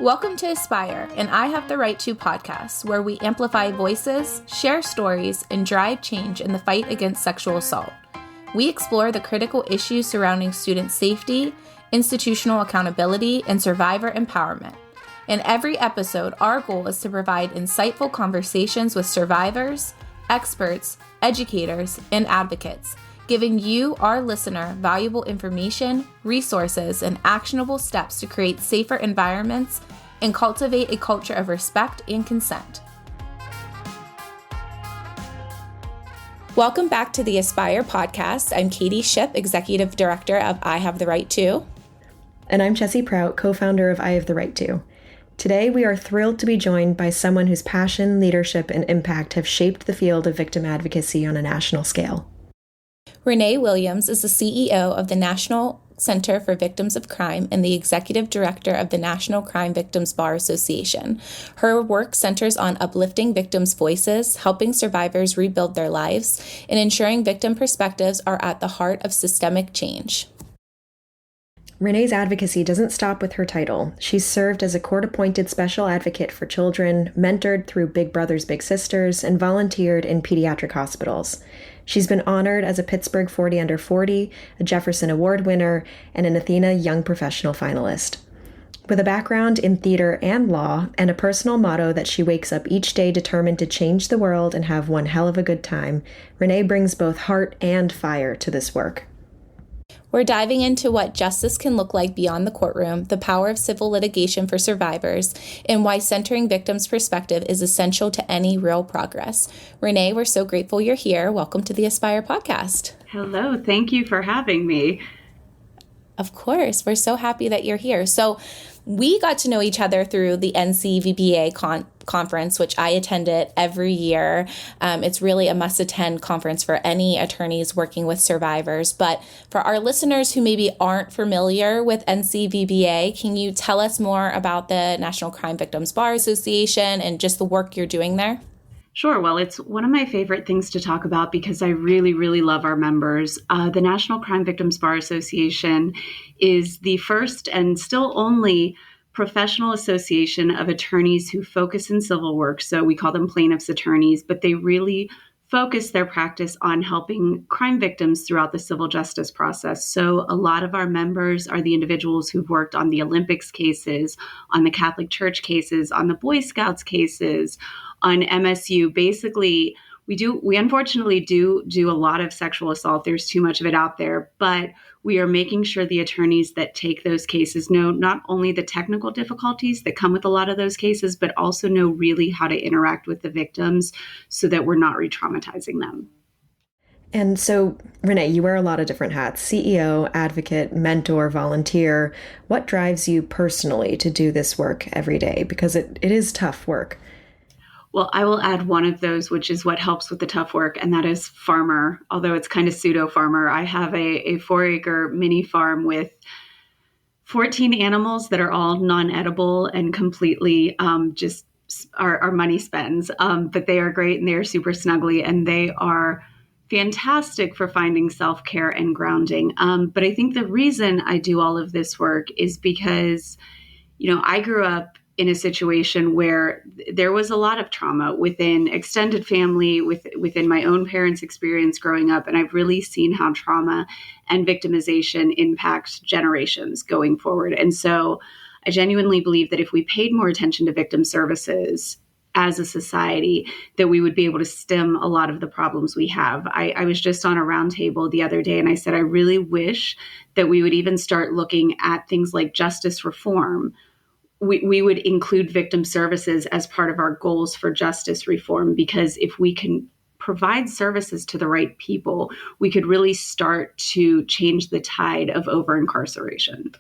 Welcome to Aspire, and I Have the Right to podcast, where we amplify voices, share stories, and drive change in the fight against sexual assault. We explore the critical issues surrounding student safety, institutional accountability, and survivor empowerment. In every episode, our goal is to provide insightful conversations with survivors, experts, educators, and advocates, giving you, our listener, valuable information, resources, and actionable steps to create safer environments and cultivate a culture of respect and consent. Welcome back to the Aspire podcast. I'm Katie Shipp, Executive Director of I Have the Right To. And I'm Chessy Prout, co-founder of I Have the Right To. Today, we are thrilled to be joined by someone whose passion, leadership, and impact have shaped the field of victim advocacy on a national scale. Renee Williams is the CEO of the National Center for Victims of Crime and the Executive Director of the National Crime Victims Bar Association. Her work centers on uplifting victims' voices, helping survivors rebuild their lives, and ensuring victim perspectives are at the heart of systemic change. Renee's advocacy doesn't stop with her title. She's served as a court-appointed special advocate for children, mentored through Big Brothers Big Sisters, and volunteered in pediatric hospitals. She's been honored as a Pittsburgh 40 Under 40, a Jefferson Award winner, and an Athena Young Professional finalist. With a background in theater and law, and a personal motto that she wakes up each day determined to change the world and have one hell of a good time, Renee brings both heart and fire to this work. We're diving into what justice can look like beyond the courtroom, the power of civil litigation for survivors, and why centering victims' perspective is essential to any real progress. Renee, we're so grateful you're here. Welcome to the Aspire podcast. Hello, thank you for having me. Of course, we're so happy that you're here. So we got to know each other through the NCVBA conference, which I attended every year. It's really a must-attend conference for any attorneys working with survivors. But for our listeners who maybe aren't familiar with NCVBA, can you tell us more about the National Crime Victims Bar Association and just the work you're doing there? Sure. Well, it's one of my favorite things to talk about because I really, really love our members. The National Crime Victims Bar Association is the first and still only professional association of attorneys who focus in civil work. So we call them plaintiffs' attorneys, but they really focus their practice on helping crime victims throughout the civil justice process. So a lot of our members are the individuals who've worked on the Olympics cases, on the Catholic Church cases, on the Boy Scouts cases, on MSU. Basically, we unfortunately do a lot of sexual assault. There's too much of it out there, but we are making sure the attorneys that take those cases know not only the technical difficulties that come with a lot of those cases, but also know really how to interact with the victims so that we're not re-traumatizing them. And so, Renee, you wear a lot of different hats: CEO, advocate, mentor, volunteer. What drives you personally to do this work every day? Because it is tough work. Well, I will add one of those, which is what helps with the tough work, and that is farmer, although it's kind of pseudo-farmer. I have a 4-acre mini farm with 14 animals that are all non-edible and completely just our money spends. But they are great, and they are super snuggly, and they are fantastic for finding self-care and grounding. But I think the reason I do all of this work is because, I grew up in a situation where there was a lot of trauma within extended family, within my own parents' experience growing up. And I've really seen how trauma and victimization impact generations going forward. And so I genuinely believe that if we paid more attention to victim services as a society, that we would be able to stem a lot of the problems we have. I was just on a roundtable the other day, and I said, I really wish that we would even start looking at things like justice reform. We would include victim services as part of our goals for justice reform, because if we can provide services to the right people, we could really start to change the tide of over-incarceration.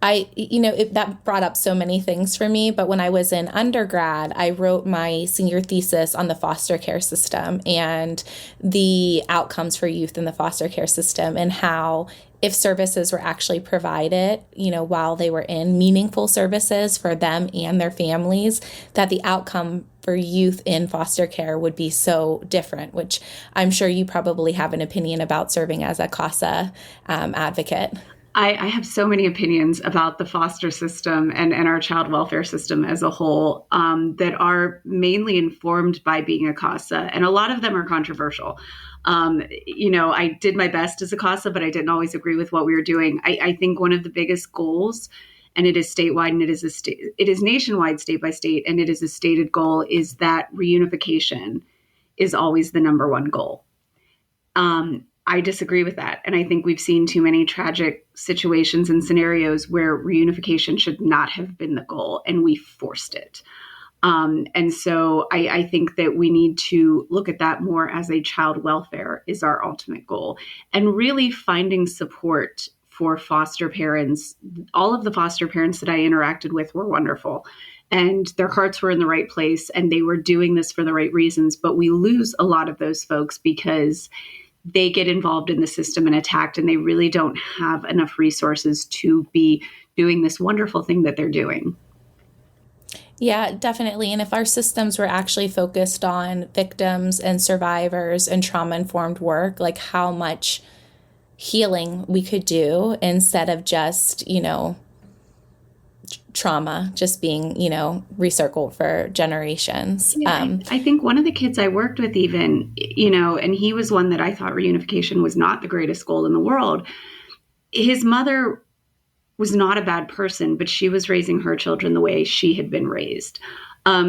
That brought up so many things for me, but when I was in undergrad, I wrote my senior thesis on the foster care system and the outcomes for youth in the foster care system, and how if services were actually provided, while they were in, meaningful services for them and their families, that the outcome for youth in foster care would be so different, which I'm sure you probably have an opinion about serving as a CASA advocate. I have so many opinions about the foster system and our child welfare system as a whole that are mainly informed by being a CASA, and a lot of them are controversial. I did my best as a CASA, but I didn't always agree with what we were doing. I think one of the biggest goals, and it is statewide, and it is nationwide, state by state, and it is a stated goal, is that reunification is always the number one goal. I disagree with that. And I think we've seen too many tragic situations and scenarios where reunification should not have been the goal, and we forced it. And so I think that we need to look at that more as a child welfare is our ultimate goal, and really finding support for foster parents. All of the foster parents that I interacted with were wonderful, and their hearts were in the right place, and they were doing this for the right reasons. But we lose a lot of those folks because they get involved in the system and attacked, and they really don't have enough resources to be doing this wonderful thing that they're doing. Yeah, definitely. And if our systems were actually focused on victims and survivors and trauma-informed work, like how much healing we could do instead of just, trauma just being, recircled for generations. Yeah, I think one of the kids I worked with even, and he was one that I thought reunification was not the greatest goal in the world. His mother was not a bad person, but she was raising her children the way she had been raised.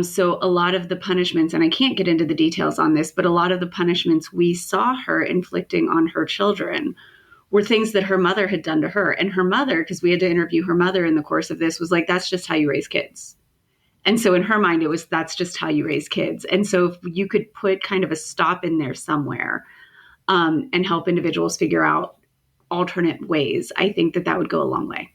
So a lot of the punishments, and I can't get into the details on this, but a lot of the punishments we saw her inflicting on her children were things that her mother had done to her. And her mother, because we had to interview her mother in the course of this, was like, that's just how you raise kids. And so in her mind, it was, that's just how you raise kids. And so if you could put kind of a stop in there somewhere and help individuals figure out alternate ways, I think that would go a long way.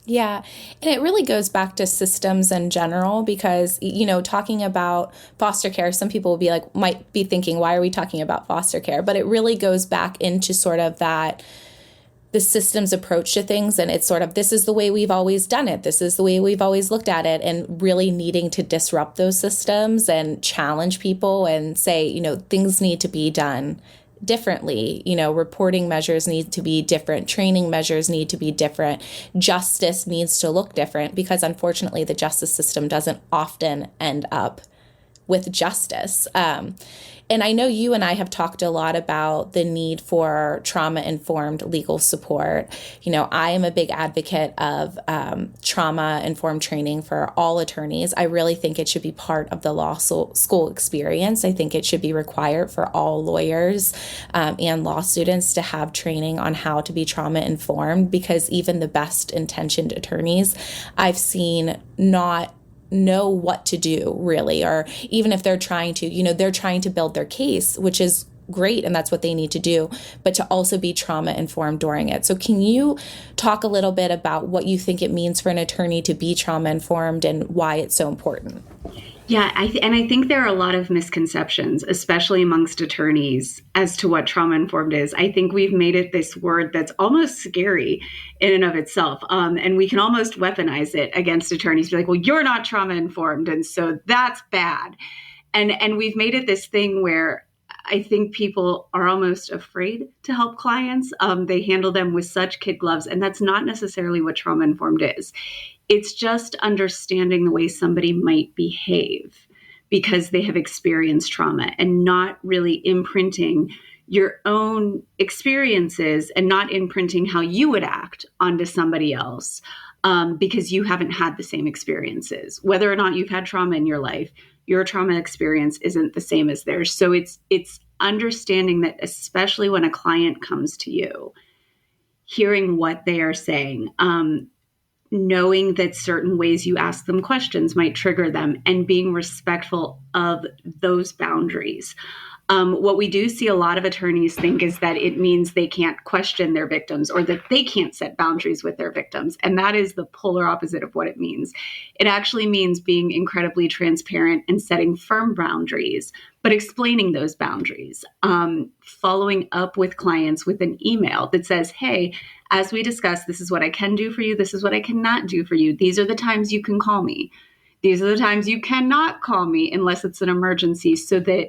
Yeah. And it really goes back to systems in general, because, talking about foster care, some people might be thinking, why are we talking about foster care? But it really goes back into sort of the systems approach to things. And it's sort of, this is the way we've always done it. This is the way we've always looked at it, and really needing to disrupt those systems and challenge people and say, things need to be done differently. Reporting measures need to be different. Training measures need to be different. Justice needs to look different, because unfortunately the justice system doesn't often end up with justice. And I know you and I have talked a lot about the need for trauma-informed legal support. I am a big advocate of trauma-informed training for all attorneys. I really think it should be part of the law school experience. I think it should be required for all lawyers and law students to have training on how to be trauma-informed, because even the best intentioned attorneys I've seen not know what to do, really, or even if they're trying to, they're trying to build their case, which is great, and that's what they need to do, but to also be trauma informed during it. So can you talk a little bit about what you think it means for an attorney to be trauma informed and why it's so important? Yeah, I think there are a lot of misconceptions, especially amongst attorneys, as to what trauma-informed is. I think we've made it this word that's almost scary in and of itself, and we can almost weaponize it against attorneys. Be like, well, you're not trauma-informed, and so that's bad. And we've made it this thing where I think people are almost afraid to help clients. They handle them with such kid gloves, and that's not necessarily what trauma-informed is. It's just understanding the way somebody might behave because they have experienced trauma, and not really imprinting your own experiences and not imprinting how you would act onto somebody else because you haven't had the same experiences. Whether or not you've had trauma in your life, your trauma experience isn't the same as theirs. So it's understanding that, especially when a client comes to you, hearing what they are saying, knowing that certain ways you ask them questions might trigger them, and being respectful of those boundaries. What we do see a lot of attorneys think is that it means they can't question their victims, or that they can't set boundaries with their victims. And that is the polar opposite of what it means. It actually means being incredibly transparent and setting firm boundaries, but explaining those boundaries, following up with clients with an email that says, hey, as we discussed, this is what I can do for you. This is what I cannot do for you. These are the times you can call me. These are the times you cannot call me unless it's an emergency, so that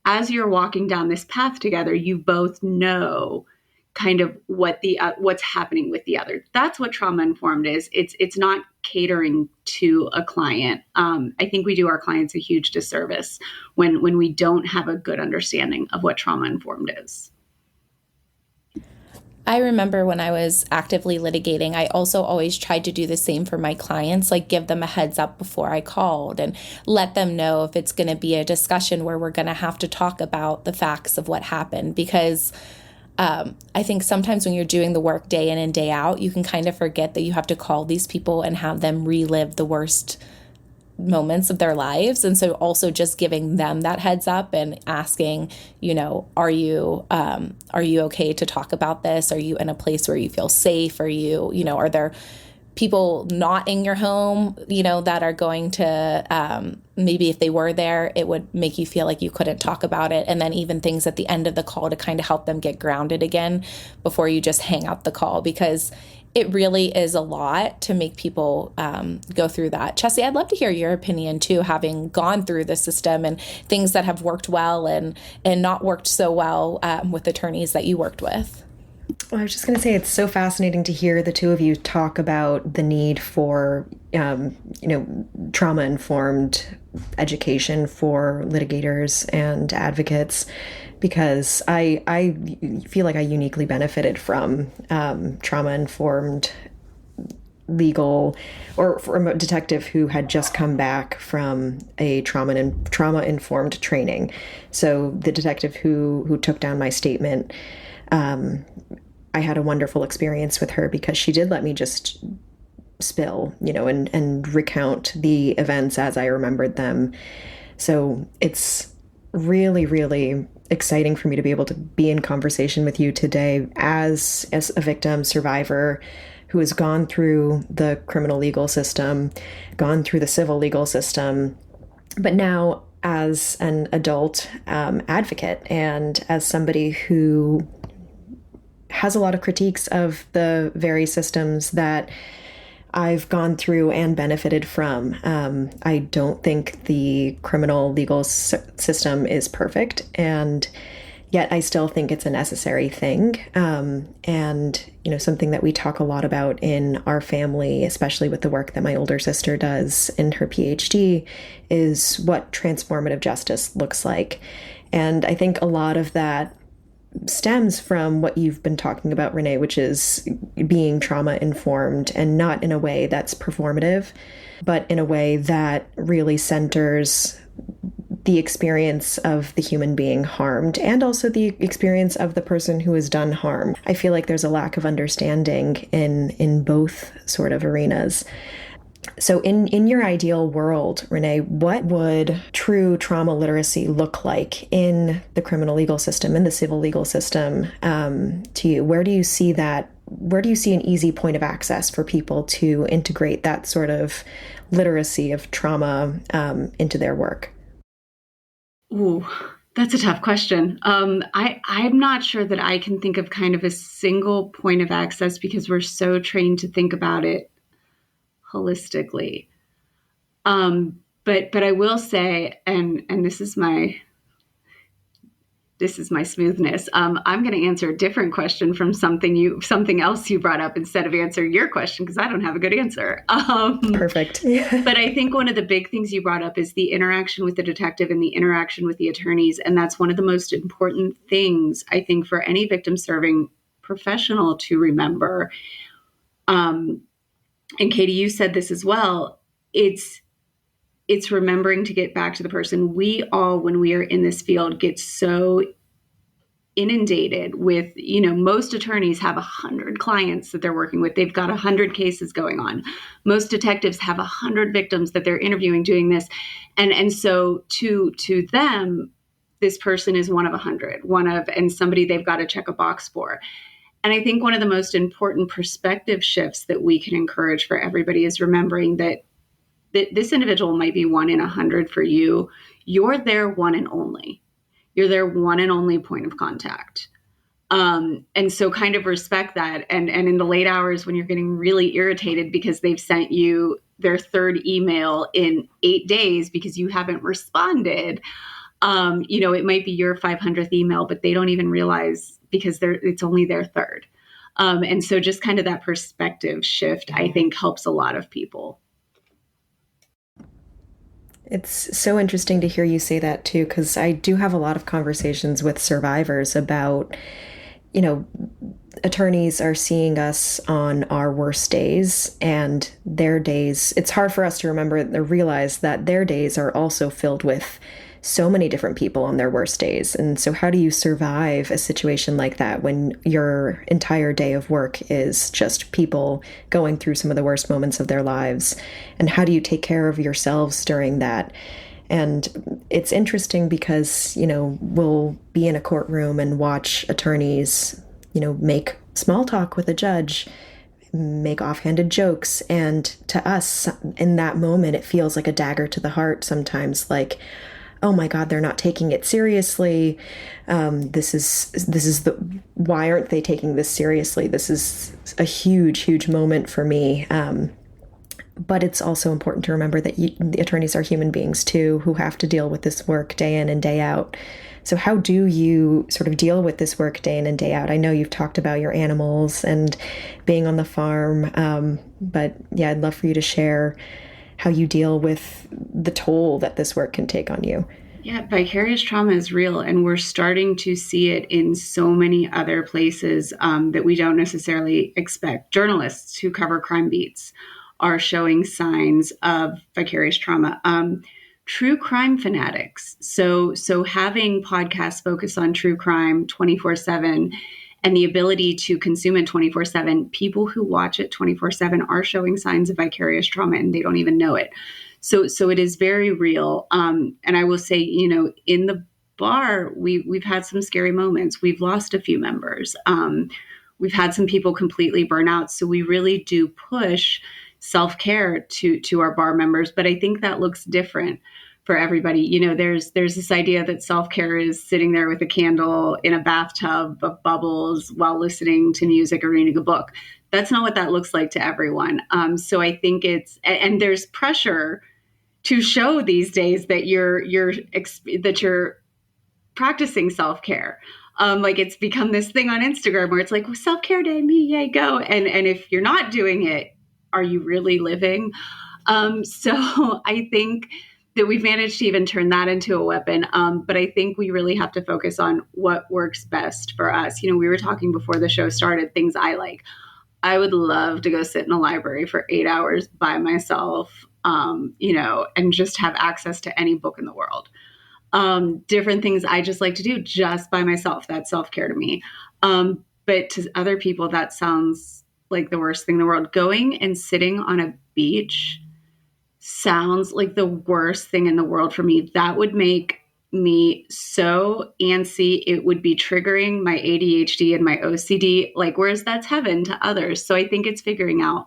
as you're walking down this path together, you both know kind of what's happening with the other. That's what trauma informed is. It's not catering to a client. I think we do our clients a huge disservice when we don't have a good understanding of what trauma informed is. I remember when I was actively litigating, I also always tried to do the same for my clients, like give them a heads up before I called and let them know if it's going to be a discussion where we're going to have to talk about the facts of what happened. Because I think sometimes when you're doing the work day in and day out, you can kind of forget that you have to call these people and have them relive the worst moments of their lives. And so also just giving them that heads up and asking, are you okay to talk about this? Are you in a place where you feel safe? Are you, are there people not in your home, that are going to, maybe if they were there, it would make you feel like you couldn't talk about it. And then even things at the end of the call to kind of help them get grounded again before you just hang up the call, because it really is a lot to make people go through that. Chessy, I'd love to hear your opinion too, having gone through the system and things that have worked well and not worked so well with attorneys that you worked with. Well, I was just going to say, it's so fascinating to hear the two of you talk about the need for, trauma-informed education for litigators and advocates, because I feel like I uniquely benefited from trauma-informed legal, or from a detective who had just come back from a trauma-informed training. So the detective who took down my statement, I had a wonderful experience with her because she did let me just spill, and recount the events as I remembered them. So it's really, really exciting for me to be able to be in conversation with you today as a victim survivor who has gone through the criminal legal system, gone through the civil legal system, but now as an adult advocate and as somebody who has a lot of critiques of the very systems that I've gone through and benefited from. I don't think the criminal legal system is perfect, and yet I still think it's a necessary thing. And, something that we talk a lot about in our family, especially with the work that my older sister does in her PhD, is what transformative justice looks like. And I think a lot of that stems from what you've been talking about, Renee, which is being trauma-informed, and not in a way that's performative, but in a way that really centers the experience of the human being harmed and also the experience of the person who has done harm. I feel like there's a lack of understanding in both sort of arenas. So in your ideal world, Renee, what would true trauma literacy look like in the criminal legal system, in the civil legal system, to you? Where do you see that? Where do you see an easy point of access for people to integrate that sort of literacy of trauma into their work? Ooh, that's a tough question. I'm not sure that I can think of kind of a single point of access, because we're so trained to think about it holistically. But I will say, and this is my smoothness. I'm going to answer a different question from something else you brought up instead of answer your question, because I don't have a good answer. Perfect. But I think one of the big things you brought up is the interaction with the detective and the interaction with the attorneys. And that's one of the most important things, I think, for any victim serving professional to remember. And Katie, you said this as well. It's remembering to get back to the person. We all, when we are in this field, get so inundated with, most attorneys have 100 clients that they're working with. They've got 100 cases going on. Most detectives have 100 victims that they're interviewing doing this. And so to them, this person is one of 100, and somebody they've got to check a box for. And I think one of the most important perspective shifts that we can encourage for everybody is remembering that this individual might be 1 in 100 for you. You're their one and only. You're their one and only point of contact. And so kind of respect that. And in the late hours when you're getting really irritated because they've sent you their third email in 8 days because you haven't responded, it might be your 500th email, but they don't even realize because it's only their third. And so just kind of that perspective shift, I think, helps a lot of people. It's so interesting to hear you say that too, because I do have a lot of conversations with survivors about, attorneys are seeing us on our worst days, and their days, it's hard for us to remember or realize that their days are also filled with so many different people on their worst days. And so how do you survive a situation like that when your entire day of work is just people going through some of the worst moments of their lives? And how do you take care of yourselves during that? And it's interesting because, we'll be in a courtroom and watch attorneys, make small talk with a judge, make offhanded jokes. And to us in that moment, it feels like a dagger to the heart sometimes, like, oh my God, they're not taking it seriously. Why aren't they taking this seriously? This is a huge, huge moment for me. But it's also important to remember that the attorneys are human beings too, who have to deal with this work day in and day out. So how do you sort of deal with this work day in and day out? I know you've talked about your animals and being on the farm, but yeah, I'd love for you to share how you deal with the toll that this work can take on you. Yeah, vicarious trauma is real, and we're starting to see it in so many other places that we don't necessarily expect. Journalists who cover crime beats are showing signs of vicarious trauma. True crime fanatics. So having podcasts focus on true crime 24/7 and the ability to consume it 24/7, people who watch it 24/7 are showing signs of vicarious trauma and they don't even know it. So it is very real. And I will say, in the bar, we've had some scary moments. We've lost a few members. We've had some people completely burn out. So we really do push self-care to our bar members, but I think that looks different for everybody. There's this idea that self-care is sitting there with a candle in a bathtub of bubbles while listening to music or reading a book. That's not what that looks like to everyone. So I think and there's pressure to show these days that you're practicing self-care. Like it's become this thing on Instagram where it's like, well, self-care day, me, yay, go. And if you're not doing it, are you really living? So I think that we've managed to even turn that into a weapon. But I think we really have to focus on what works best for us. We were talking before the show started, things I like. I would love to go sit in a library for 8 hours by myself, and just have access to any book in the world. Different things I just like to do just by myself. That's self-care to me. But to other people, that sounds like the worst thing in the world. Going and sitting on a beach sounds like the worst thing in the world for me. That would make me so antsy. It would be triggering my ADHD and my OCD, whereas that's heaven to others. So I think it's figuring out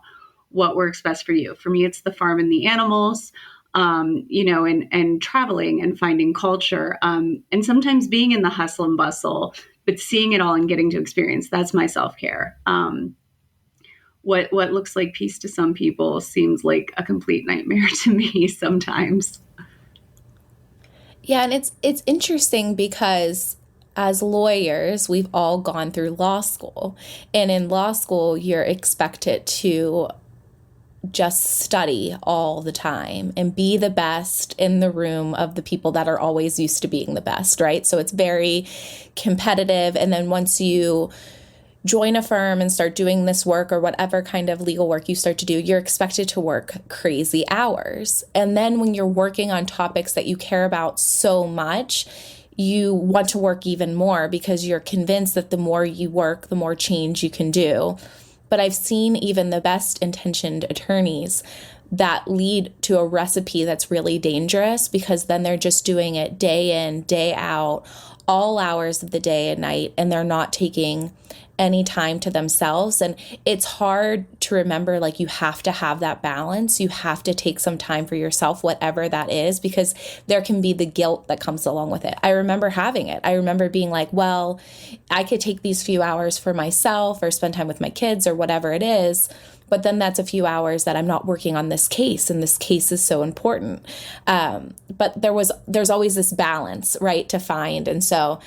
what works best for you. For me, it's the farm and the animals, and traveling and finding culture, and sometimes being in the hustle and bustle, but seeing it all and getting to experience. That's my self-care. What looks like peace to some people seems like a complete nightmare to me sometimes. Yeah, and it's interesting because as lawyers, we've all gone through law school. And in law school, you're expected to just study all the time and be the best in the room of the people that are always used to being the best, right? So it's very competitive. And then once you join a firm and start doing this work or whatever kind of legal work you start to do, you're expected to work crazy hours. And then when you're working on topics that you care about so much, you want to work even more because you're convinced that the more you work, the more change you can do. But I've seen even the best intentioned attorneys that lead to a recipe that's really dangerous because then they're just doing it day in, day out, all hours of the day and night, and they're not taking any time to themselves. And it's hard to remember, you have to have that balance. You have to take some time for yourself, whatever that is, because there can be the guilt that comes along with it. I remember having it. I remember being like, well, I could take these few hours for myself or spend time with my kids or whatever it is, But then that's a few hours that I'm not working on this case, and this case is so important. But there's always this balance, right, to find. And so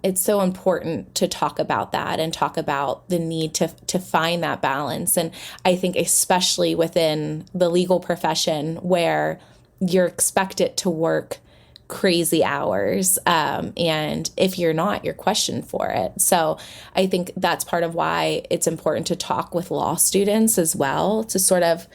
it's so important to talk about that and talk about the need to find that balance. And I think especially within the legal profession, where you're expected to work crazy hours. And if you're not, you're questioned for it. So I think that's part of why it's important to talk with law students as well, to sort of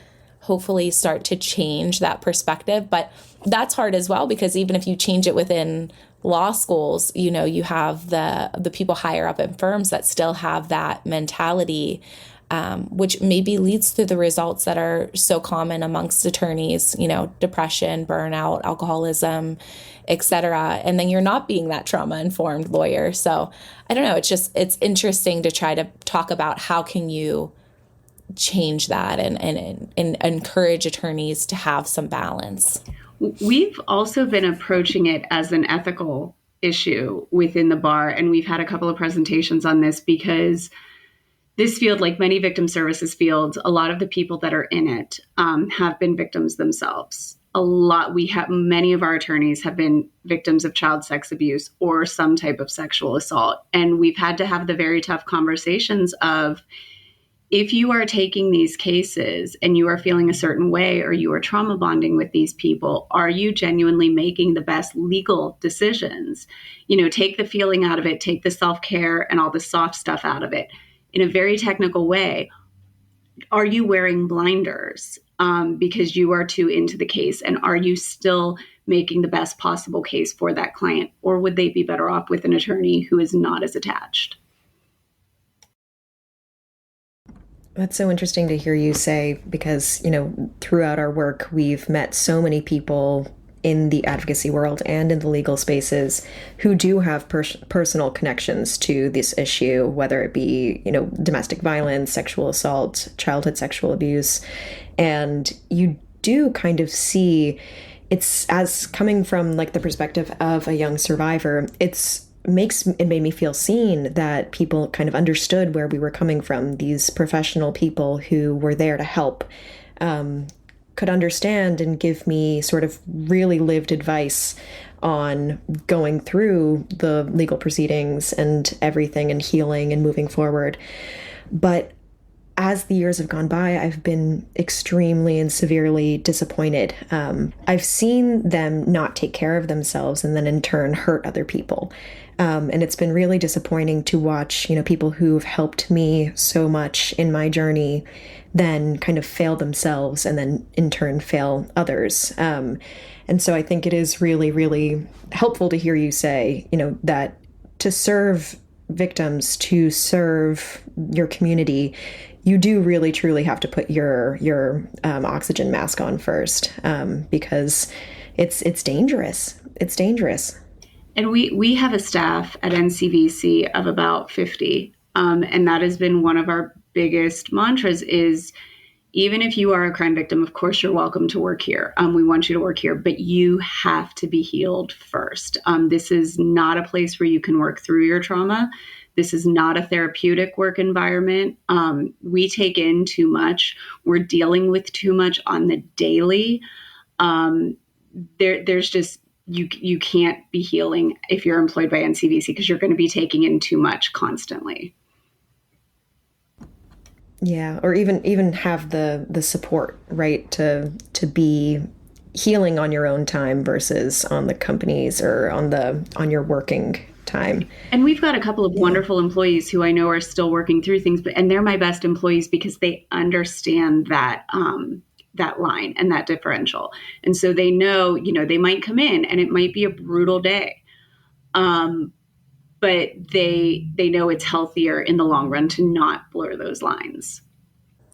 hopefully start to change that perspective. But that's hard as well, because even if you change it within law schools, you know, you have the people higher up in firms that still have that mentality, which maybe leads to the results that are so common amongst attorneys, you know, depression, burnout, alcoholism, etc. And then you're not being that trauma-informed lawyer. So I don't know, it's interesting to try to talk about how can you change that and encourage attorneys to have some balance. We've also been approaching it as an ethical issue within the bar, and we've had a couple of presentations on this because this field, like many victim services fields, a lot of the people that are in it have been victims themselves. Many of our attorneys have been victims of child sex abuse or some type of sexual assault. And we've had to have the very tough conversations of, if you are taking these cases and you are feeling a certain way, or you are trauma bonding with these people, are you genuinely making the best legal decisions? You know, take the feeling out of it, take the self-care and all the soft stuff out of it. In a very technical way, are you wearing blinders because you are too into the case? And are you still making the best possible case for that client? Or would they be better off with an attorney who is not as attached? That's so interesting to hear you say, because, you know, throughout our work, we've met so many people in the advocacy world and in the legal spaces who do have personal connections to this issue, whether it be, you know, domestic violence, sexual assault, childhood sexual abuse. And you do kind of see, it's as coming from like the perspective of a young survivor, it made me feel seen, that people kind of understood where we were coming from. These professional people who were there to help could understand and give me sort of really lived advice on going through the legal proceedings and everything, and healing and moving forward. But as the years have gone by, I've been extremely and severely disappointed. I've seen them not take care of themselves and then in turn hurt other people. And it's been really disappointing to watch, you know, people who've helped me so much in my journey then kind of fail themselves and then in turn fail others. And so I think it is really, really helpful to hear you say, you know, that to serve victims, to serve your community, you do really truly have to put your oxygen mask on first, because it's dangerous. It's dangerous. And we have a staff at NCVC of about 50. And that has been one of our biggest mantras is, even if you are a crime victim, of course, you're welcome to work here. We want you to work here, but you have to be healed first. This is not a place where you can work through your trauma. This is not a therapeutic work environment. We take in too much. We're dealing with too much on the daily. There's just, you can't be healing if you're employed by NCVC, because you're going to be taking in too much constantly. Yeah, or even have the support, right, to be healing on your own time versus on the company's or on your working time. And we've got a couple of wonderful employees who I know are still working through things, and they're my best employees because they understand that that line and that differential. And so they know, you know, they might come in and it might be a brutal day. But they know it's healthier in the long run to not blur those lines.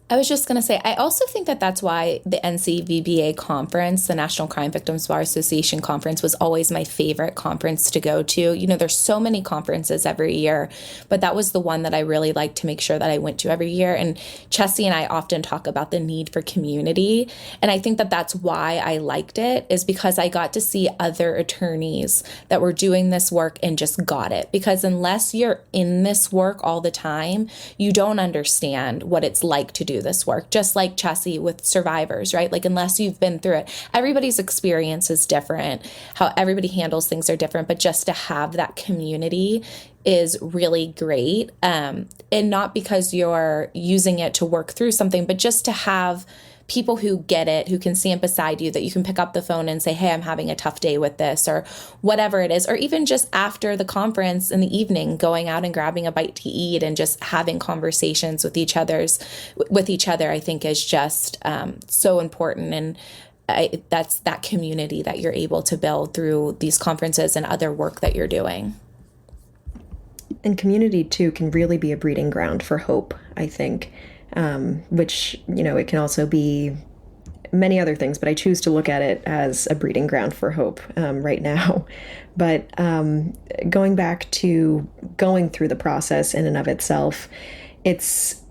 I was just going to say, I also think that that's why the NCVBA conference, the National Crime Victims Bar Association conference, was always my favorite conference to go to. You know, there's so many conferences every year, but that was the one that I really liked to make sure that I went to every year. And Chessy and I often talk about the need for community. And I think that that's why I liked it, is because I got to see other attorneys that were doing this work and just got it. Because unless you're in this work all the time, you don't understand what it's like to do this work, just like Chessy with survivors, right? Like, unless you've been through it, everybody's experience is different. How everybody handles things are different, but just to have that community is really great. And not because you're using it to work through something, but just to have people who get it, who can stand beside you, that you can pick up the phone and say, hey, I'm having a tough day with this, or whatever it is, or even just after the conference in the evening, going out and grabbing a bite to eat and just having conversations with each other, I think is just so important. And that's that community that you're able to build through these conferences and other work that you're doing. And community, too, can really be a breeding ground for hope, I think. Which, it can also be many other things, but I choose to look at it as a breeding ground for hope right now. But going back to going through the process in and of itself, it's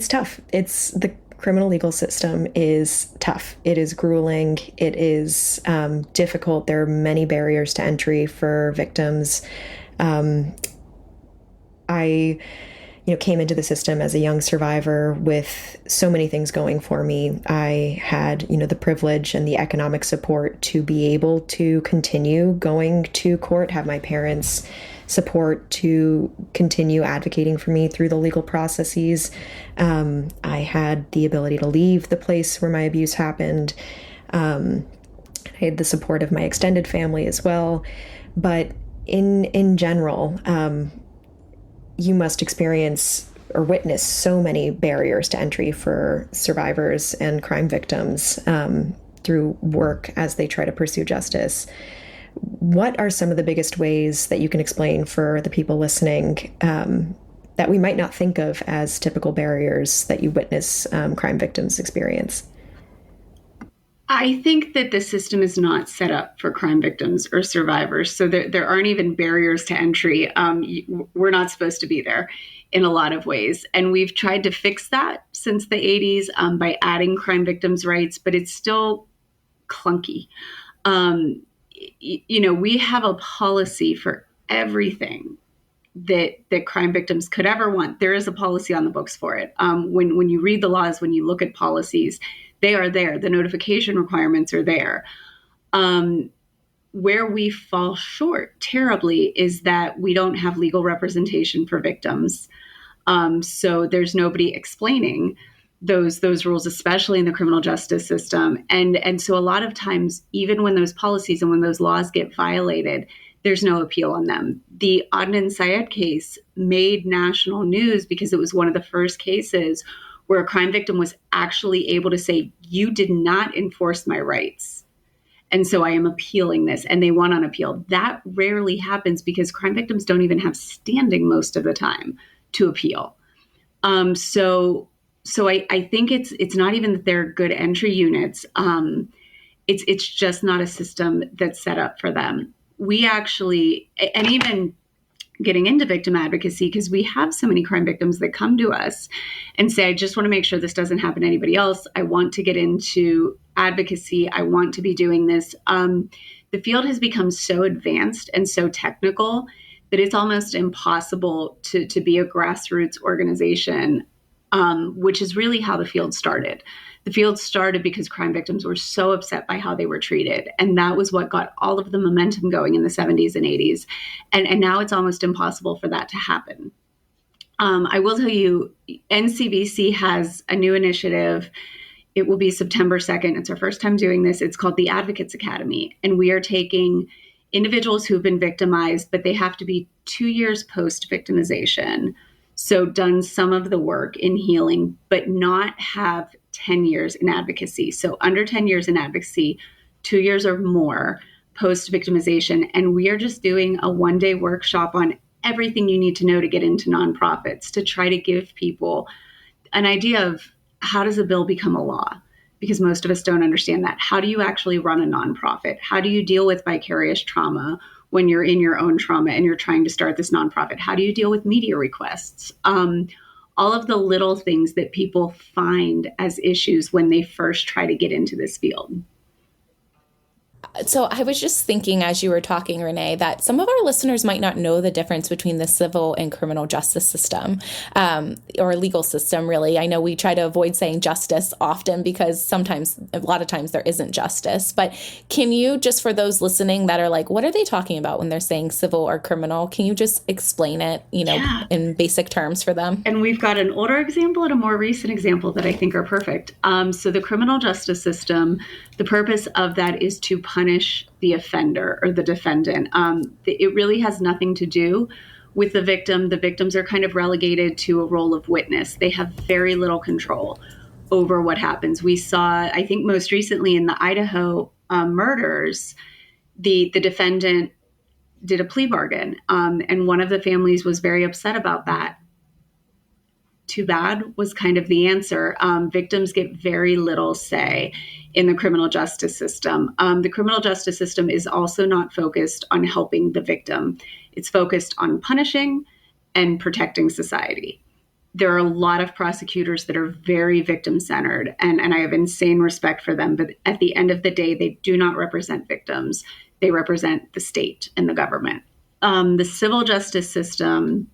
tough. The criminal legal system is tough. It is grueling. It is difficult. There are many barriers to entry for victims. I came into the system as a young survivor with so many things going for me. I had, the privilege and the economic support to be able to continue going to court, have my parents' support to continue advocating for me through the legal processes. I had the ability to leave the place where my abuse happened. I had the support of my extended family as well. But in general, you must experience or witness so many barriers to entry for survivors and crime victims through work as they try to pursue justice. What are some of the biggest ways that you can explain for the people listening that we might not think of as typical barriers that you witness crime victims experience? I think that the system is not set up for crime victims or survivors. So there aren't even barriers to entry. We're not supposed to be there in a lot of ways. And we've tried to fix that since the 80s by adding crime victims' rights, but it's still clunky. We have a policy for everything that crime victims could ever want. There is a policy on the books for it. When you read the laws, when you look at policies, they are there. The notification requirements are there. Where we fall short terribly is that we don't have legal representation for victims. So there's nobody explaining those rules, especially in the criminal justice system. And so a lot of times, even when those policies and when those laws get violated, there's no appeal on them. The Adnan Syed case made national news because it was one of the first cases where a crime victim was actually able to say, you did not enforce my rights. And so I am appealing this. And they won on appeal. That rarely happens because crime victims don't even have standing most of the time to appeal. So I think it's not even that they're good entry units. It's just not a system that's set up for them. We actually, and even getting into victim advocacy, because we have so many crime victims that come to us and say, I just want to make sure this doesn't happen to anybody else. I want to get into advocacy. I want to be doing this. The field has become so advanced and so technical that it's almost impossible to be a grassroots organization, which is really how the field started. The field started because crime victims were so upset by how they were treated. And that was what got all of the momentum going in the 70s and 80s. And now it's almost impossible for that to happen. I will tell you, NCBC has a new initiative. It will be September 2nd. It's our first time doing this. It's called the Advocacy Academy. And we are taking individuals who have been victimized, but they have to be 2 years post-victimization. So done some of the work in healing, but not have 10 years in advocacy. So under 10 years in advocacy, 2 years or more post-victimization. And we are just doing a one-day workshop on everything you need to know to get into nonprofits, to try to give people an idea of how does a bill become a law? Because most of us don't understand that. How do you actually run a nonprofit? How do you deal with vicarious trauma when you're in your own trauma and you're trying to start this nonprofit? How do you deal with media requests? All of the little things that people find as issues when they first try to get into this field. So I was just thinking as you were talking, Renee, that some of our listeners might not know the difference between the civil and criminal justice system, or legal system, really. I know we try to avoid saying justice often because a lot of times there isn't justice. But can you, just for those listening that are like, what are they talking about when they're saying civil or criminal? Can you just explain it, in basic terms for them? And we've got an older example and a more recent example that I think are perfect. So the criminal justice system, the purpose of that is to punish the offender or the defendant. It really has nothing to do with the victim. The victims are kind of relegated to a role of witness. They have very little control over what happens. We saw, I think most recently in the Idaho murders, the defendant did a plea bargain, and one of the families was very upset about that. Too bad was kind of the answer. Victims get very little say in the criminal justice system. The criminal justice system is also not focused on helping the victim. It's focused on punishing and protecting society. There are a lot of prosecutors that are very victim-centered, and I have insane respect for them. But at the end of the day, they do not represent victims. They represent the state and the government. The civil justice system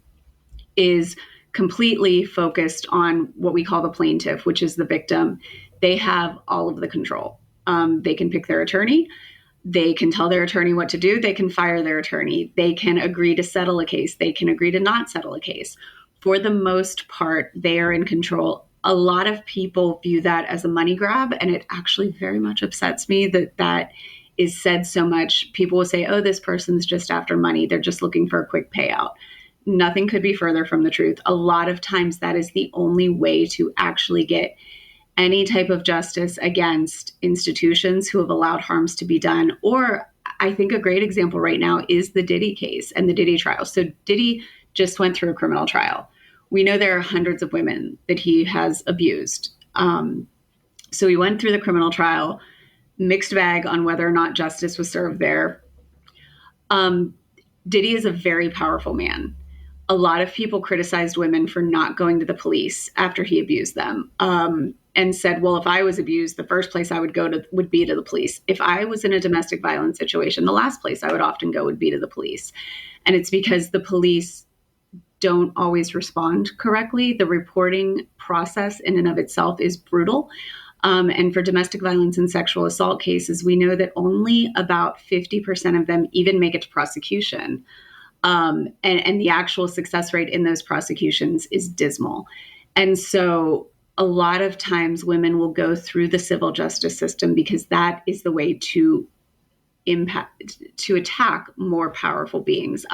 is completely focused on what we call the plaintiff, which is the victim. They have all of the control. They can pick their attorney. They can tell their attorney what to do. They can fire their attorney. They can agree to settle a case. They can agree to not settle a case. For the most part, they are in control. A lot of people view that as a money grab, and it actually very much upsets me that is said so much. People will say, oh, this person's just after money. They're just looking for a quick payout. Nothing could be further from the truth. A lot of times that is the only way to actually get any type of justice against institutions who have allowed harms to be done. Or I think a great example right now is the Diddy case and the Diddy trial. So Diddy just went through a criminal trial. We know there are hundreds of women that he has abused. So he went through the criminal trial, mixed bag on whether or not justice was served there. Diddy is a very powerful man. A lot of people criticized women for not going to the police after he abused them, and said, well, if I was abused, the first place I would go to would be to the police. If I was in a domestic violence situation, the last place I would often go would be to the police. And it's because the police don't always respond correctly. The reporting process in and of itself is brutal. And for domestic violence and sexual assault cases, we know that only about 50% of them even make it to prosecution. And the actual success rate in those prosecutions is dismal. And so a lot of times women will go through the civil justice system because that is the way to attack more powerful beings.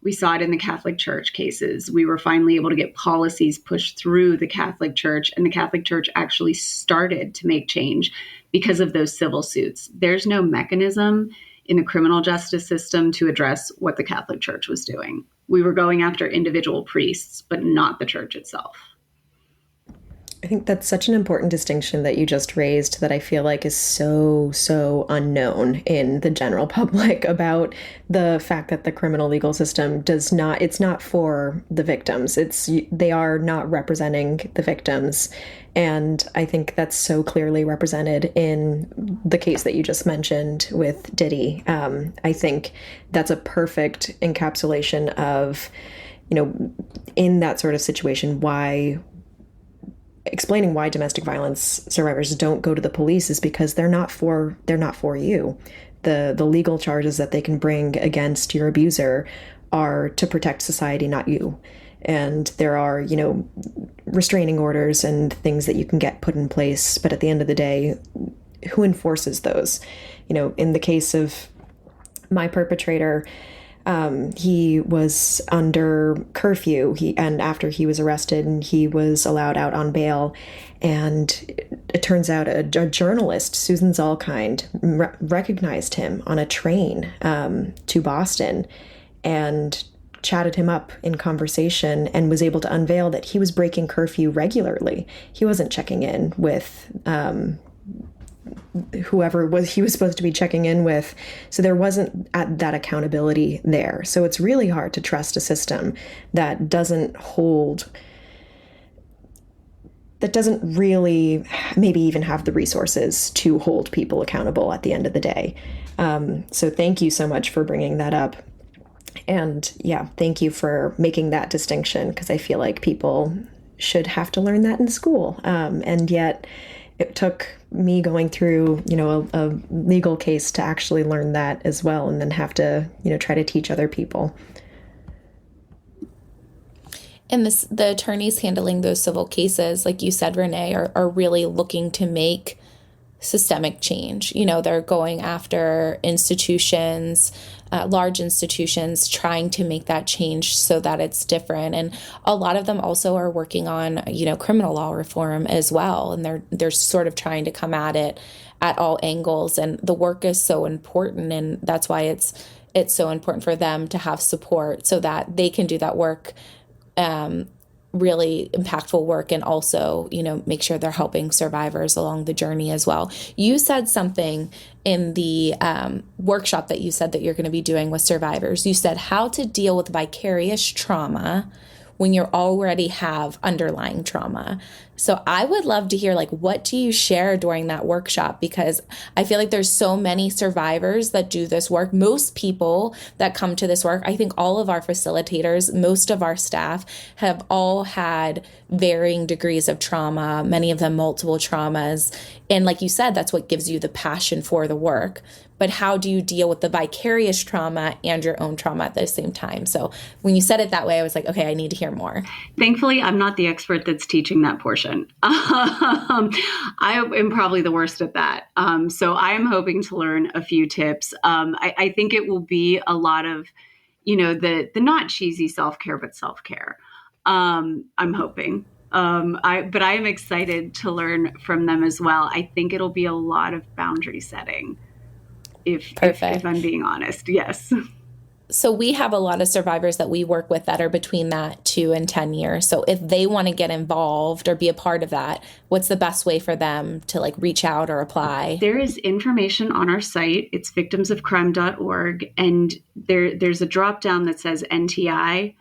We saw it in the Catholic Church cases. We were finally able to get policies pushed through the Catholic Church, and the Catholic Church actually started to make change because of those civil suits. There's no mechanism in the criminal justice system to address what the Catholic Church was doing. We were going after individual priests, but not the church itself. I think that's such an important distinction that you just raised that I feel like is so unknown in the general public about the fact that the criminal legal system it's not for the victims. They are not representing the victims. And I think that's so clearly represented in the case that you just mentioned with Diddy. I think that's a perfect encapsulation of, in that sort of situation, explaining why domestic violence survivors don't go to the police is because they're not for you. The legal charges that they can bring against your abuser are to protect society, not you. And there are, restraining orders and things that you can get put in place. But at the end of the day, who enforces those? In the case of my perpetrator, he was under curfew. And after he was arrested, he was allowed out on bail. And it turns out a journalist, Susan Zalkind, recognized him on a train to Boston and chatted him up in conversation and was able to unveil that he was breaking curfew regularly. He wasn't checking in with whoever he was supposed to be checking in with. So there wasn't that accountability there. So it's really hard to trust a system that doesn't hold that doesn't really maybe even have the resources to hold people accountable at the end of the day. So thank you so much for bringing that up. And yeah, thank you for making that distinction, because I feel like people should have to learn that in school. And yet it took me going through, a legal case to actually learn that as well, and then have to, try to teach other people. And the attorneys handling those civil cases, like you said, Renee, are really looking to make systemic change. They're going after institutions, large institutions, trying to make that change so that it's different. And a lot of them also are working on, criminal law reform as well. And they're sort of trying to come at it at all angles. And the work is so important. And that's why it's so important for them to have support so that they can do that work, really impactful work, and also, make sure they're helping survivors along the journey as well. You said something in the workshop that you said that you're going to be doing with survivors. You said how to deal with vicarious trauma when you already have underlying trauma. So I would love to hear, what do you share during that workshop? Because I feel like there's so many survivors that do this work. Most people that come to this work, I think all of our facilitators, most of our staff have all had varying degrees of trauma, many of them multiple traumas. And like you said, that's what gives you the passion for the work. But how do you deal with the vicarious trauma and your own trauma at the same time? So when you said it that way, I was like, okay, I need to hear more. Thankfully, I'm not the expert that's teaching that portion. I am probably the worst at that. So I am hoping to learn a few tips. I think it will be a lot of, the not cheesy self-care, but self-care. I'm hoping. But I am excited to learn from them as well. I think it'll be a lot of boundary setting. If I'm being honest, yes. So we have a lot of survivors that we work with that are between that 2 and 10 years. So if they want to get involved or be a part of that, what's the best way for them to reach out or apply? There is information on our site. It's victimsofcrime.org. And there's a drop down that says NTI.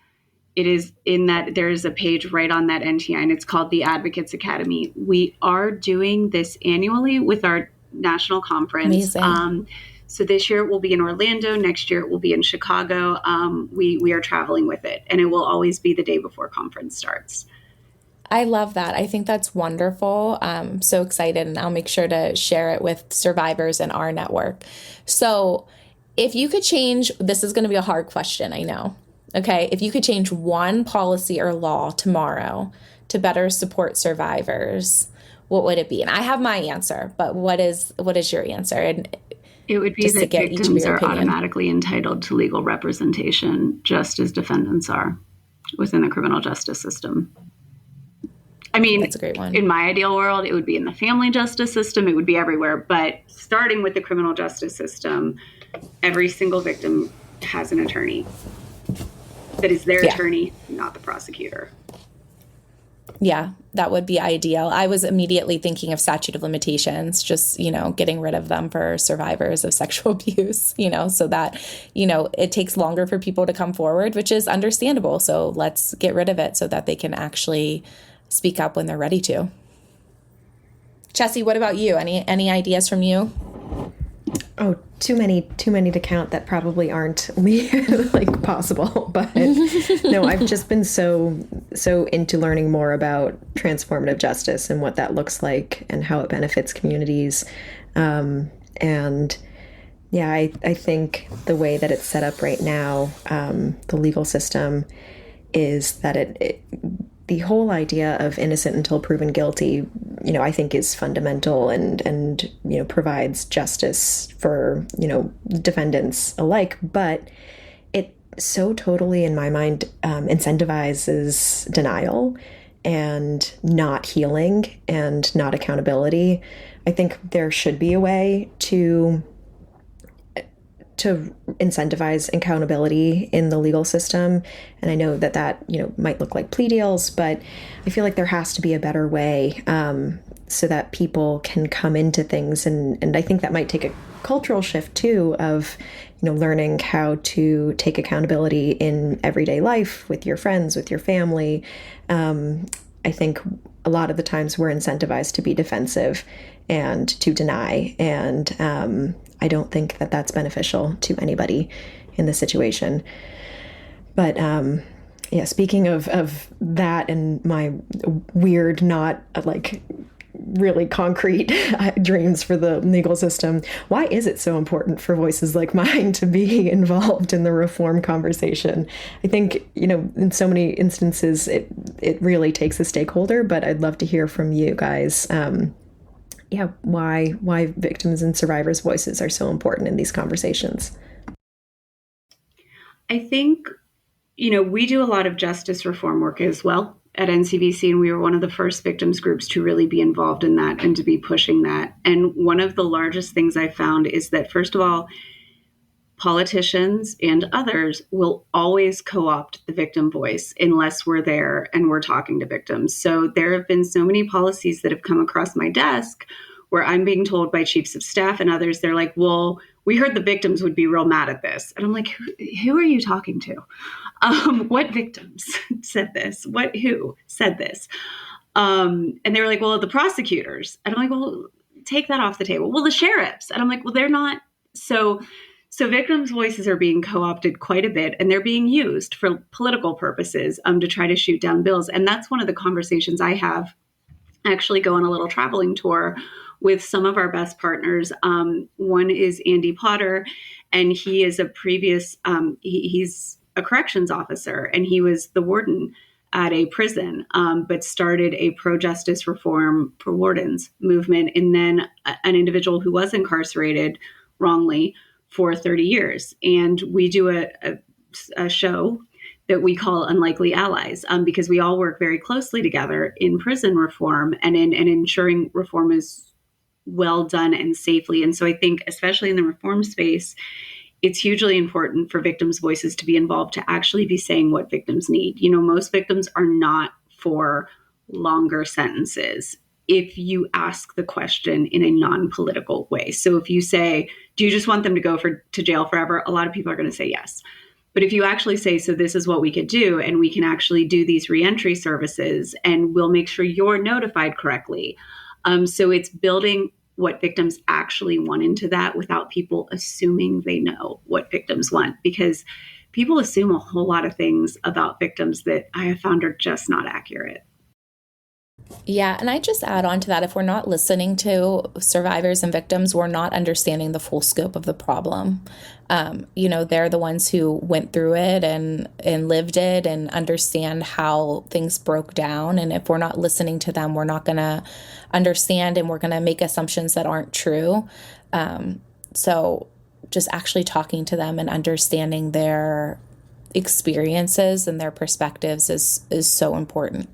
It is in that there is a page right on that NTI, and it's called the Advocates Academy. We are doing this annually with our national conference. Amazing. So this year it will be in Orlando. Next year it will be in Chicago. We are traveling with it, and it will always be the day before conference starts. I love that. I think that's wonderful. I'm so excited, and I'll make sure to share it with survivors in our network. So if you could change, this is going to be a hard question, I know. Okay. If you could change one policy or law tomorrow to better support survivors, what would it be? And I have my answer, but what is your answer? And it would be that victims are automatically entitled to legal representation, just as defendants are within the criminal justice system. I mean, that's a great one. In my ideal world, it would be in the family justice system. It would be everywhere. But starting with the criminal justice system, every single victim has an attorney that is their attorney, not the prosecutor. Yeah, that would be ideal. I was immediately thinking of statute of limitations, just, getting rid of them for survivors of sexual abuse, so that, it takes longer for people to come forward, which is understandable. So let's get rid of it so that they can actually speak up when they're ready to. Chessy, what about you? Any ideas from you? Oh, too many to count that probably aren't possible. But no, I've just been so into learning more about transformative justice and what that looks like and how it benefits communities. And yeah, I think the way that it's set up right now, the legal system, is that the whole idea of innocent until proven guilty, I think is fundamental and provides justice for, defendants alike. But it so totally, in my mind, incentivizes denial and not healing and not accountability. I think there should be a way to incentivize accountability in the legal system. And I know that might look like plea deals, but I feel like there has to be a better way so that people can come into things. And I think that might take a cultural shift too of, learning how to take accountability in everyday life with your friends, with your family. I think a lot of the times we're incentivized to be defensive and to deny. And I don't think that that's beneficial to anybody in this situation. But yeah, speaking of that and my weird, not like really concrete dreams for the legal system, why is it so important for voices like mine to be involved in the reform conversation? I think, in so many instances, it really takes a stakeholder, but I'd love to hear from you guys. Why victims and survivors' voices are so important in these conversations. I think, we do a lot of justice reform work as well at NCVC, and we were one of the first victims groups to really be involved in that and to be pushing that. And one of the largest things I found is that, first of all, politicians and others will always co-opt the victim voice unless we're there and we're talking to victims. So there have been so many policies that have come across my desk where I'm being told by chiefs of staff and others, they're like, well, we heard the victims would be real mad at this. And I'm like, who are you talking to? What victims said this? Who said this? And they were like, well, the prosecutors. And I'm like, well, take that off the table. Well, the sheriffs. And I'm like, well, they're not. So victims' voices are being co-opted quite a bit, and they're being used for political purposes to try to shoot down bills. And that's one of the conversations I have. I actually go on a little traveling tour with some of our best partners. One is Andy Potter, and he is a previous, he's a corrections officer, and he was the warden at a prison, but started a pro-justice reform for wardens movement, and then an individual who was incarcerated wrongly for 30 years. And we do a show that we call Unlikely Allies, because we all work very closely together in prison reform and in ensuring reform is well done and safely. And so I think, especially in the reform space, it's hugely important for victims' voices to be involved, to actually be saying what victims need. Most victims are not for longer sentences if you ask the question in a non-political way. So if you say, do you just want them to go to jail forever? A lot of people are going to say yes. But if you actually say, so this is what we could do, and we can actually do these reentry services, and we'll make sure you're notified correctly. So it's building what victims actually want into that without people assuming they know what victims want, because people assume a whole lot of things about victims that I have found are just not accurate. Yeah, and I just add on to that, if we're not listening to survivors and victims, we're not understanding the full scope of the problem. They're the ones who went through it and lived it and understand how things broke down. And if we're not listening to them, we're not going to understand, and we're going to make assumptions that aren't true. So just actually talking to them and understanding their experiences and their perspectives is so important.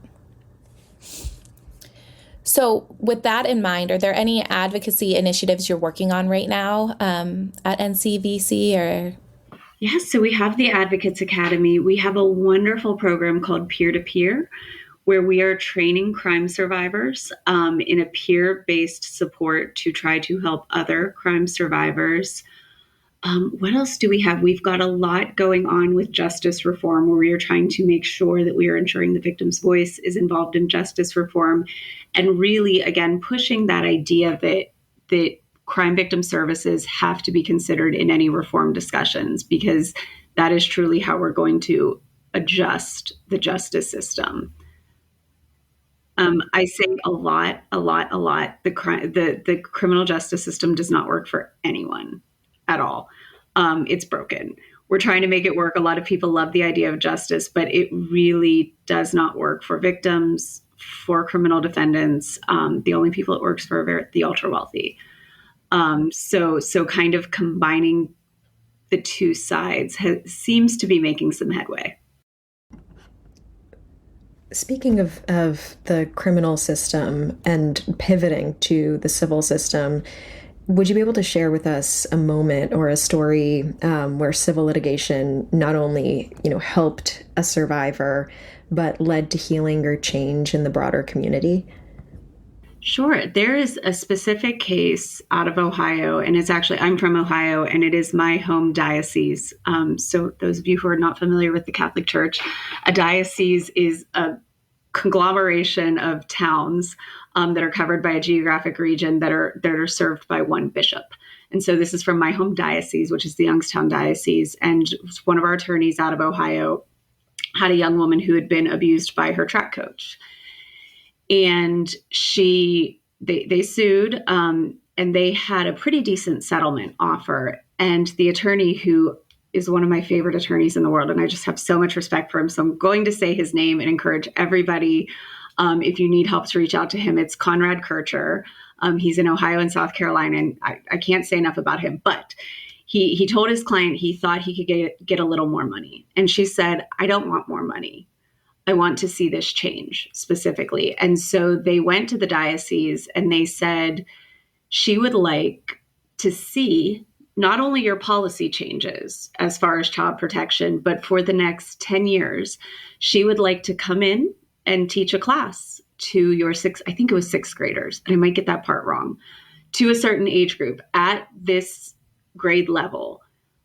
So with that in mind, are there any advocacy initiatives you're working on right now at NCVC? Or? Yes, so we have the Advocates Academy. We have a wonderful program called Peer to Peer, where we are training crime survivors in a peer-based support to try to help other crime survivors. What else do we have? We've got a lot going on with justice reform, where we are trying to make sure that we are ensuring the victim's voice is involved in justice reform, and really, again, pushing that idea that crime victim services have to be considered in any reform discussions, because that is truly how we're going to adjust the justice system. I say a lot. The criminal justice system does not work for anyone at all. It's broken. We're trying to make it work. A lot of people love the idea of justice, but it really does not work for victims, for criminal defendants. The only people it works for are the ultra wealthy. So kind of combining the two sides seems to be making some headway. Speaking of the criminal system and pivoting to the civil system, would you be able to share with us a moment or a story where civil litigation not only, helped a survivor, but led to healing or change in the broader community? Sure. There is a specific case out of Ohio, and it's actually, I'm from Ohio, and it is my home diocese. So those of you who are not familiar with the Catholic Church, a diocese is a conglomeration of towns that are covered by a geographic region that are served by one bishop. And so this is from my home diocese, which is the Youngstown Diocese. And one of our attorneys out of Ohio had a young woman who had been abused by her track coach. And they sued, and they had a pretty decent settlement offer. And the attorney, who is one of my favorite attorneys in the world, and I just have so much respect for him, so I'm going to say his name and encourage everybody, if you need help, to reach out to him. It's Conrad Kircher. He's in Ohio and South Carolina, and I can't say enough about him. But he told his client he thought he could get a little more money. And she said, I don't want more money. I want to see this change specifically. And so they went to the diocese and they said, she would like to see not only your policy changes as far as child protection, but for the next 10 years, she would like to come in and teach a class to your I think it was sixth graders, and I might get that part wrong, to a certain age group at this grade level.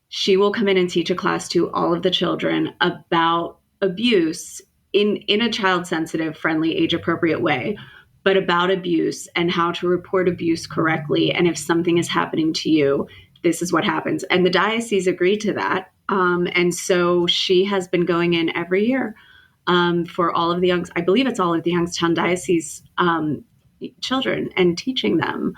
She will come in and teach a class to all of the children about abuse in a child-sensitive, friendly, age-appropriate way, but about abuse and how to report abuse correctly. And if something is happening to you, this is what happens. And the diocese agreed to that. And so she has been going in every year for all of the I believe it's all of the Youngstown Diocese children, and teaching them,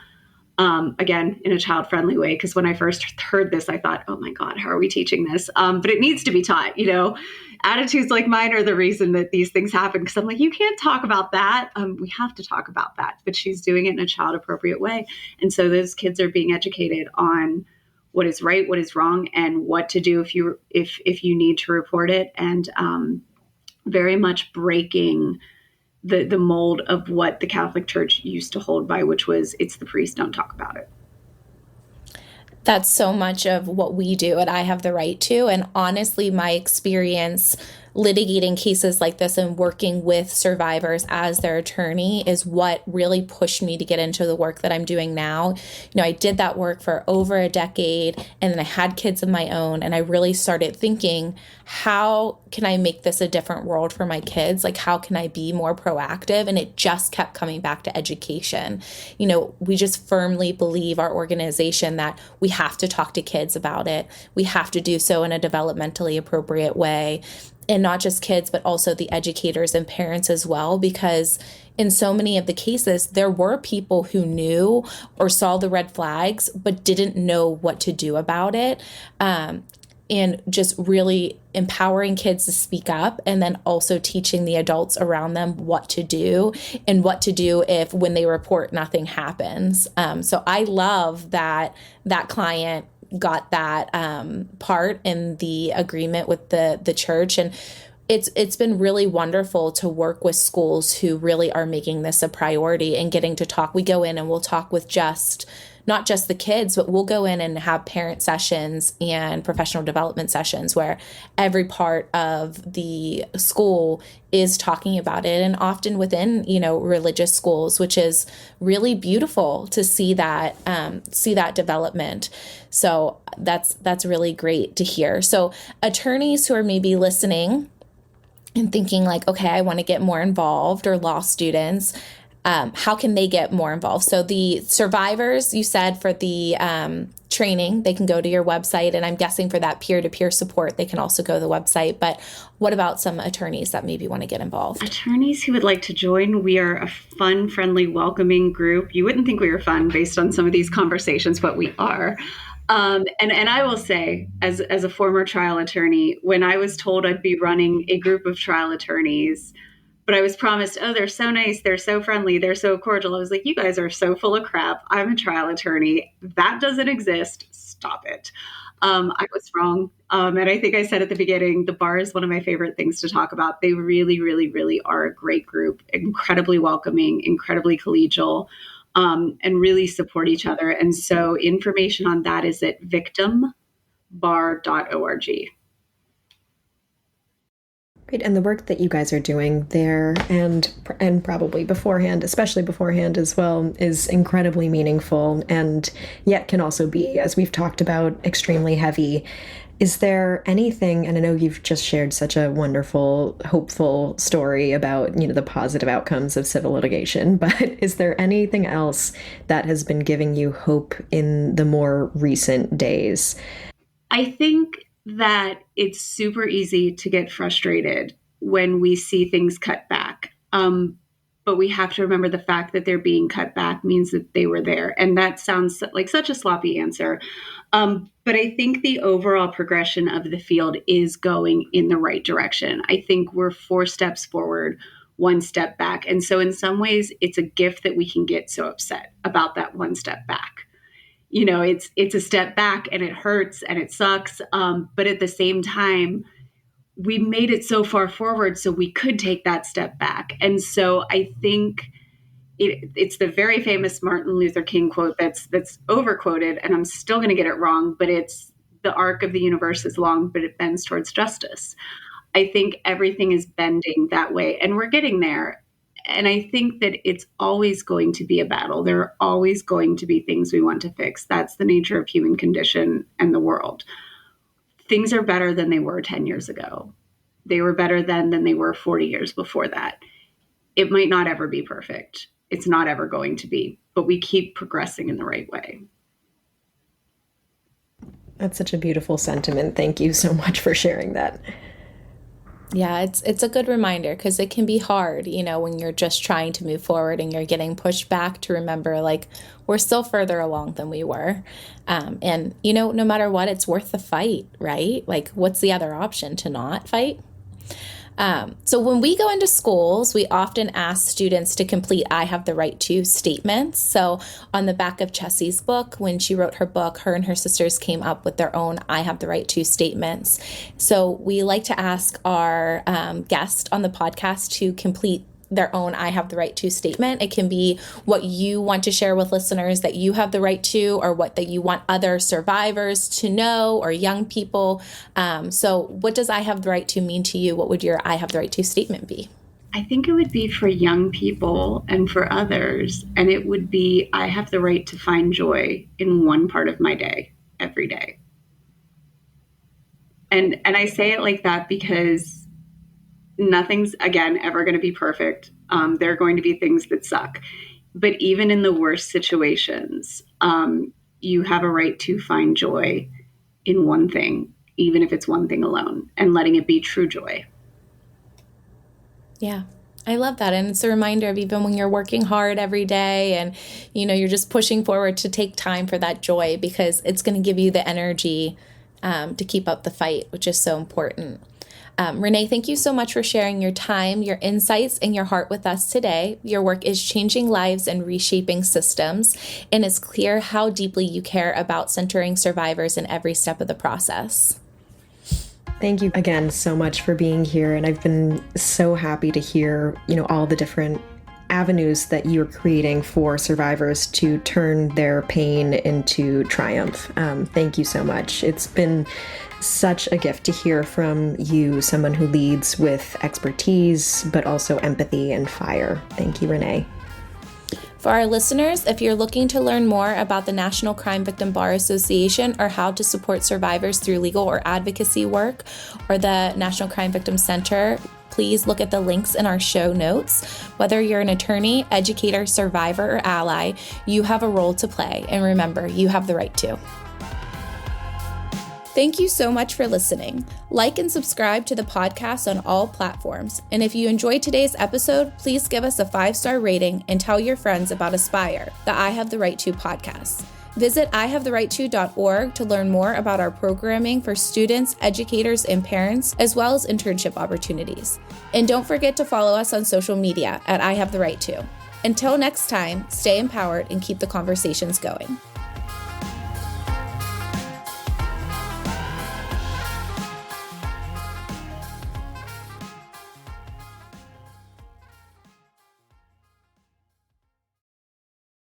again, in a child-friendly way. Because when I first heard this, I thought, oh my God, how are we teaching this? But it needs to be taught. Attitudes like mine are the reason that these things happen. Because I'm like, you can't talk about that. We have to talk about that. But she's doing it in a child-appropriate way. And so those kids are being educated on what is right, what is wrong, and what to do if you need to report it. And very much breaking the mold of what the Catholic Church used to hold by, which was, it's the priest, don't talk about it. That's so much of what we do at I Have the Right To. And honestly, my experience litigating cases like this and working with survivors as their attorney is what really pushed me to get into the work that I'm doing now. I did that work for over a decade, and then I had kids of my own, and I really started thinking, how can I make this a different world for my kids? Like, how can I be more proactive? And it just kept coming back to education. We just firmly believe, our organization, that we have to talk to kids about it. We have to do so in a developmentally appropriate way. And not just kids, but also the educators and parents as well, because in so many of the cases, there were people who knew or saw the red flags, but didn't know what to do about it. And just really empowering kids to speak up, and then also teaching the adults around them what to do, and what to do if, when they report, nothing happens. So I love that client got that part in the agreement with the church. And it's been really wonderful to work with schools who really are making this a priority and getting to talk. We go in and we'll talk with not just the kids, but we'll go in and have parent sessions and professional development sessions where every part of the school is talking about it, and often within, religious schools, which is really beautiful to see that development. So that's really great to hear. So attorneys who are maybe listening and thinking like, okay, I want to get more involved, or law students, how can they get more involved? So the survivors, you said, for the training, they can go to your website. And I'm guessing for that peer-to-peer support, they can also go to the website. But what about some attorneys that maybe want to get involved? Attorneys who would like to join, we are a fun, friendly, welcoming group. You wouldn't think we were fun based on some of these conversations, but we are. And I will say, as a former trial attorney, when I was told I'd be running a group of trial attorneys, but I was promised, oh, they're so nice, they're so friendly, they're so cordial, I was like, you guys are so full of crap. I'm a trial attorney. That doesn't exist. Stop it. I was wrong. And I think I said at the beginning, the bar is one of my favorite things to talk about. They really, really, really are a great group, incredibly welcoming, incredibly collegial, and really support each other. And so information on that is at victimbar.org. Right, and the work that you guys are doing there and probably beforehand, especially beforehand as well, is incredibly meaningful and yet can also be, as we've talked about, extremely heavy. Is there anything, and I know you've just shared such a wonderful, hopeful story about, the positive outcomes of civil litigation, but is there anything else that has been giving you hope in the more recent days? I think that it's super easy to get frustrated when we see things cut back. But we have to remember the fact that they're being cut back means that they were there. And that sounds like such a sloppy answer. But I think the overall progression of the field is going in the right direction. I think we're 4 steps forward, 1 step back. And so in some ways, it's a gift that we can get so upset about that 1 step back. It's a step back and it hurts and it sucks. But at the same time, we made it so far forward so we could take that step back. And so I think it's the very famous Martin Luther King quote that's overquoted, and I'm still going to get it wrong, but it's the arc of the universe is long, but it bends towards justice. I think everything is bending that way, and we're getting there. And I think that it's always going to be a battle. There are always going to be things we want to fix. That's the nature of human condition and the world. Things are better than they were 10 years ago. They were better then than they were 40 years before that. It might not ever be perfect. It's not ever going to be, but we keep progressing in the right way. That's such a beautiful sentiment. Thank you so much for sharing that. Yeah, it's a good reminder because it can be hard, when you're just trying to move forward and you're getting pushed back, to remember, like, we're still further along than we were. And, no matter what, it's worth the fight, right? Like, what's the other option? To not fight? So when we go into schools, we often ask students to complete I have the right to statements. So on the back of Chessy's book, when she wrote her book, her and her sisters came up with their own I have the right to statements. So we like to ask our guest on the podcast to complete their own I have the right to statement. It can be what you want to share with listeners that you have the right to, or what that you want other survivors to know, or young people. So what does I have the right to mean to you? What would your I have the right to statement be? I think it would be for young people and for others. And it would be, I have the right to find joy in one part of my day, every day. And I say it like that because nothing's, again, ever going to be perfect. There are going to be things that suck. But even in the worst situations, you have a right to find joy in one thing, even if it's one thing alone, and letting it be true joy. Yeah, I love that. And it's a reminder of, even when you're working hard every day and, you're just pushing forward, to take time for that joy, because it's going to give you the energy to keep up the fight, which is so important. Renee, thank you so much for sharing your time, your insights, and your heart with us today. Your work is changing lives and reshaping systems, and it's clear how deeply you care about centering survivors in every step of the process. Thank you again so much for being here, and I've been so happy to hear, all the different avenues that you're creating for survivors to turn their pain into triumph. Thank you so much. It's been such a gift to hear from you, someone who leads with expertise, but also empathy and fire. Thank you, Renee. For our listeners, if you're looking to learn more about the National Crime Victim Bar Association, or how to support survivors through legal or advocacy work, or the National Crime Victim Center, please look at the links in our show notes. Whether you're an attorney, educator, survivor, or ally, you have a role to play. And remember, you have the right to. Thank you so much for listening. Like and subscribe to the podcast on all platforms. And if you enjoyed today's episode, please give us a 5-star rating and tell your friends about Aspire, the I Have the Right To podcast. Visit IHaveTheRightTo.org to learn more about our programming for students, educators, and parents, as well as internship opportunities. And don't forget to follow us on social media at I Have the Right To. Until next time, stay empowered and keep the conversations going.